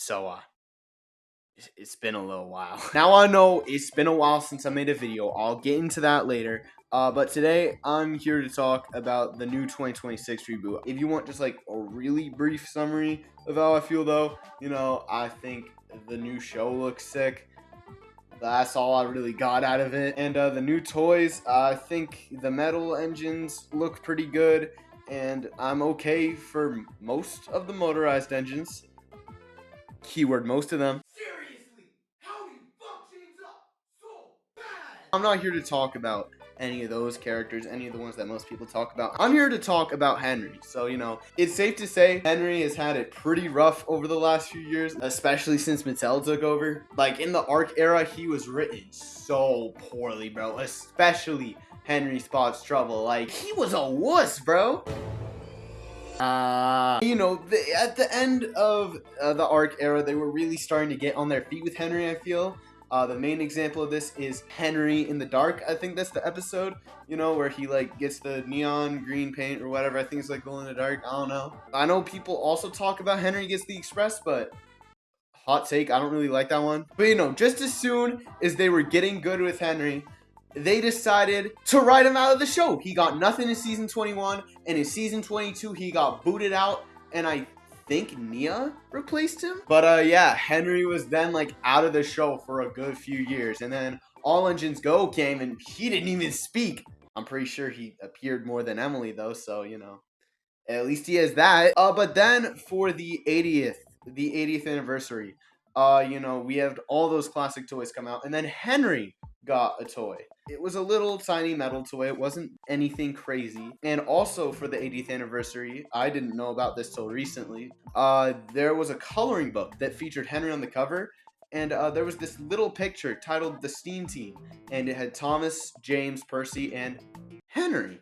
So, it's been a little while. Now I know it's been a while since I made a video. I'll get into that later. But today I'm here to talk about the new 2026 reboot. If you want just like a really brief summary of how I feel though, I think the new show looks sick. That's all I really got out of it. And the new toys, I think the metal engines look pretty good. And I'm okay for most of the motorized engines. Keyword most of them. Seriously, how do you fuck things up so bad? I'm not here to talk about any of those characters, any of the ones that most people talk about. I'm here to talk about Henry. So, it's safe to say Henry has had it pretty rough over the last few years, especially since Mattel took over. Like, in the ARC era, he was written so poorly, bro. Especially Henry Spots Trouble. Like, he was a wuss, bro. At the end of the ARC era, they were really starting to get on their feet with Henry, I feel. The main example of this is Henry in the Dark. I think that's the episode, where he like gets the neon green paint or whatever. I think it's like glow in the dark. I don't know. I know people also talk about Henry gets the Express, but hot take, I don't really like that one. But just as soon as they were getting good with Henry, they decided to write him out of the show. He got nothing in season 21, and in season 22 he got booted out, and I think Nia replaced him. But yeah, Henry was then like out of the show for a good few years, and then All Engines Go came and he didn't even speak. I'm pretty sure he appeared more than Emily though, so at least he has that. But then for the 80th anniversary, we have all those classic toys come out, and then Henry got a toy. It was a little tiny metal toy. It wasn't anything crazy. And also for the 80th anniversary, I didn't know about this till recently, there was a coloring book that featured Henry on the cover, and there was this little picture titled The Steam Team, and it had Thomas, James, Percy, and Henry.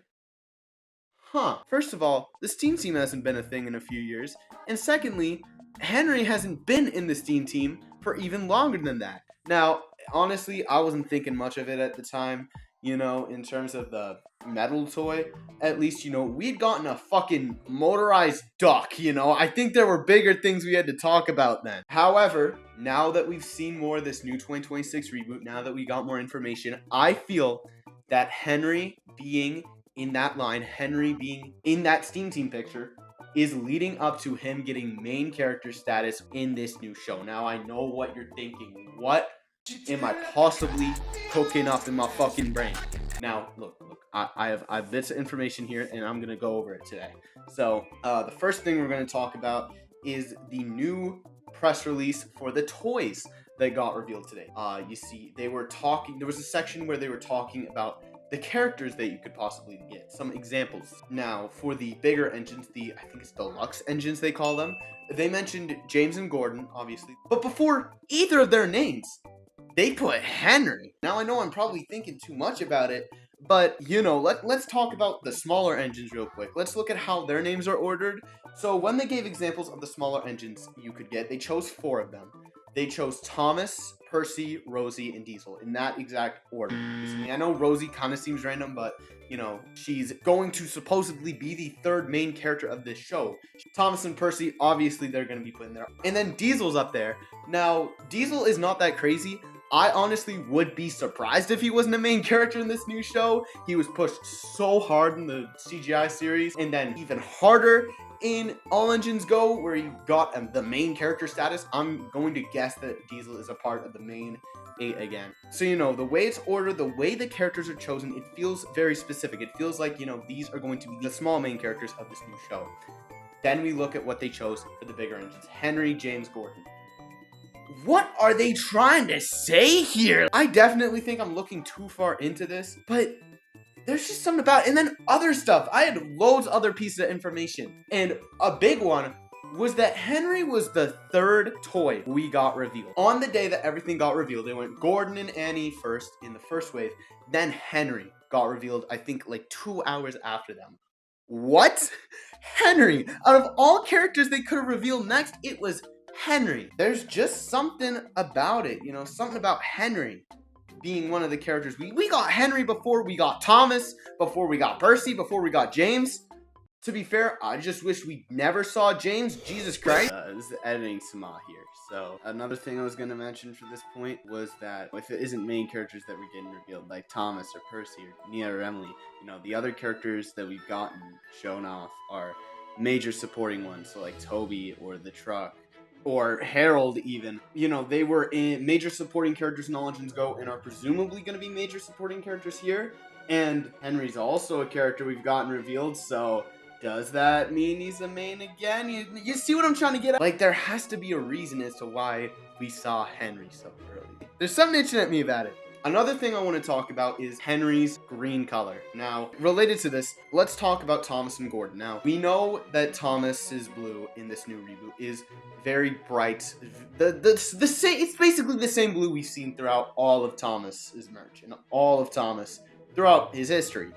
First of all, the Steam Team hasn't been a thing in a few years, and secondly, Henry hasn't been in the Steam Team for even longer than that. Now, honestly, I wasn't thinking much of it at the time, in terms of the metal toy. At least, we'd gotten a fucking motorized duck, I think there were bigger things we had to talk about then. However, now that we've seen more of this new 2026 reboot, now that we got more information, I feel that Henry being in that line, Henry being in that Steam Team picture, is leading up to him getting main character status in this new show. Now, I know what you're thinking. What am I possibly cooking up in my fucking brain? Now, look, I have bits of information here, and I'm going to go over it today. So, the first thing we're going to talk about is the new press release for the toys that got revealed today. You see, there was a section where they were talking about the characters that you could possibly get. Some examples. Now, for the bigger engines, I think it's deluxe engines they call them, they mentioned James and Gordon, obviously. But before either of their names, they put Henry. Now, I know I'm probably thinking too much about it, but, let's talk about the smaller engines real quick. Let's look at how their names are ordered. So, when they gave examples of the smaller engines you could get, they chose 4 of them. They chose Thomas, Percy, Rosie, and Diesel in that exact order. I know Rosie kind of seems random, but, she's going to supposedly be the 3rd main character of this show. Thomas and Percy, obviously, they're going to be put in there. And then Diesel's up there. Now, Diesel is not that crazy. I honestly would be surprised if he wasn't a main character in this new show. He was pushed so hard in the CGI series, and then even harder in All Engines Go, where he got the main character status. I'm going to guess that Diesel is a part of the main 8 again. So, the way it's ordered, the way the characters are chosen, it feels very specific. It feels like, these are going to be the small main characters of this new show. Then we look at what they chose for the bigger engines. Henry, James, Gordon. What are they trying to say here? I definitely think I'm looking too far into this, but there's just something about it. And then other stuff. I had loads of other pieces of information. And a big one was that Henry was the 3rd toy we got revealed. On the day that everything got revealed, they went Gordon and Annie first in the first wave. Then Henry got revealed, I think, like 2 hours after them. What? Henry! Out of all characters they could have revealed next, it was Henry. There's just something about it, something about Henry being one of the characters. We got Henry before we got Thomas, before we got Percy, before we got James. To be fair, I just wish we never saw James. Jesus Christ. This is editing Samah here. So another thing I was going to mention for this point was that if it isn't main characters that we're getting revealed, like Thomas or Percy or Nia or Emily, you know, the other characters that we've gotten shown off are major supporting ones. So like Toby or the truck or Harold even. You know, they were in major supporting characters in All Engines Go and are presumably going to be major supporting characters here. And Henry's also a character we've gotten revealed, so does that mean he's a main again? You see what I'm trying to get at? Like, there has to be a reason as to why we saw Henry so early. There's something itching at me about it. Another thing I want to talk about is Henry's green color. Now, related to this, let's talk about Thomas and Gordon. Now, we know that Thomas's blue in this new reboot is very bright. It's basically the same blue we've seen throughout all of Thomas's merch and all of Thomas throughout his history.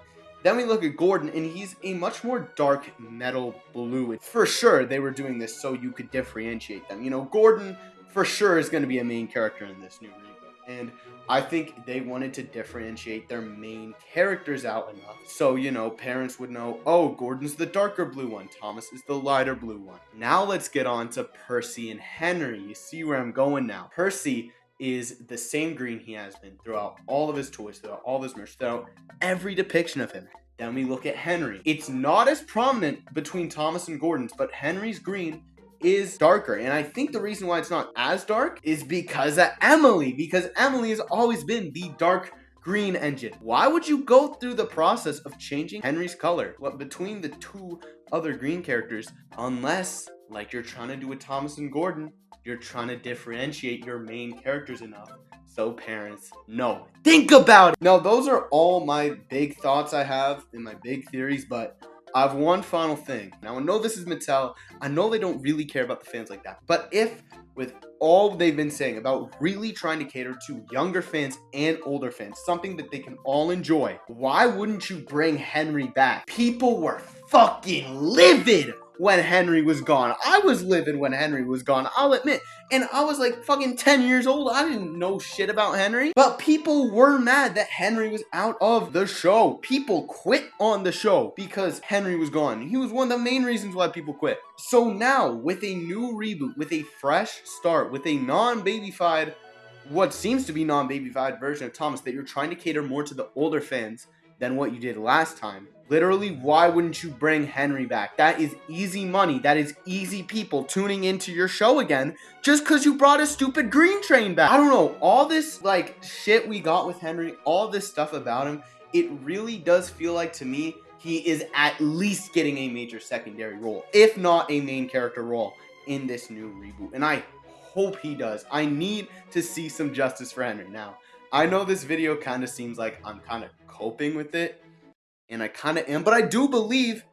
Then we look at Gordon, and he's a much more dark metal blue. For sure, they were doing this so you could differentiate them. You know, Gordon, for sure, is going to be a main character in this new reboot. And I think they wanted to differentiate their main characters out enough so, you know, parents would know, oh, Gordon's the darker blue one, Thomas is the lighter blue one. Now let's get on to Percy and Henry. You see where I'm going now. Percy is the same green he has been throughout all of his toys, throughout all of his merch, throughout every depiction of him. Then we look at Henry. It's not as prominent between Thomas and Gordon's, but Henry's green is darker. And I think the reason why it's not as dark is because of Emily, because Emily has always been the dark green engine. Why would you go through the process of changing Henry's color between the two other green characters unless, like you're trying to do with Thomas and Gordon, you're trying to differentiate your main characters enough so parents know. Think about it! Now, those are all my big thoughts I have and my big theories, but I have one final thing. Now, I know this is Mattel. I know they don't really care about the fans like that. But if, with all they've been saying about really trying to cater to younger fans and older fans, something that they can all enjoy, why wouldn't you bring Henry back? People were fucking livid when Henry was gone. I was livid when Henry was gone, I'll admit. And I was like fucking 10 years old. I didn't know shit about Henry. But people were mad that Henry was out of the show. People quit on the show because Henry was gone. He was one of the main reasons why people quit. So now, with a new reboot, with a fresh start, with a non-babyfied, what seems to be non-babyfied version of Thomas, that you're trying to cater more to the older fans than what you did last time. Literally, why wouldn't you bring Henry back? That is easy money. That is easy people tuning into your show again just because you brought a stupid green train back. I don't know. All this, like, shit we got with Henry, all this stuff about him, it really does feel like, to me, he is at least getting a major secondary role, if not a main character role in this new reboot. And I hope he does. I need to see some justice for Henry. Now, I know this video kind of seems like I'm kind of coping with it, and I kind of am, but I do believe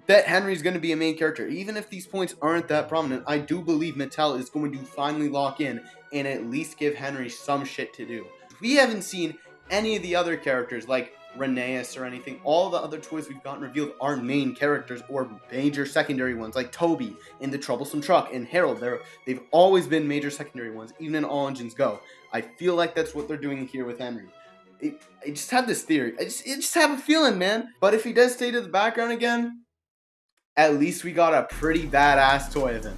that Henry's going to be a main character. Even if these points aren't that prominent, I do believe Mattel is going to finally lock in and at least give Henry some shit to do. We haven't seen any of the other characters like Rheneas or anything. All the other toys we've gotten revealed are main characters or major secondary ones, like Toby in the Troublesome Truck and Harold. They've always been major secondary ones, even in All Engines Go. I feel like that's what they're doing here with Henry. I just have this theory. I just have a feeling, man. But if he does stay to the background again, at least we got a pretty badass toy of him.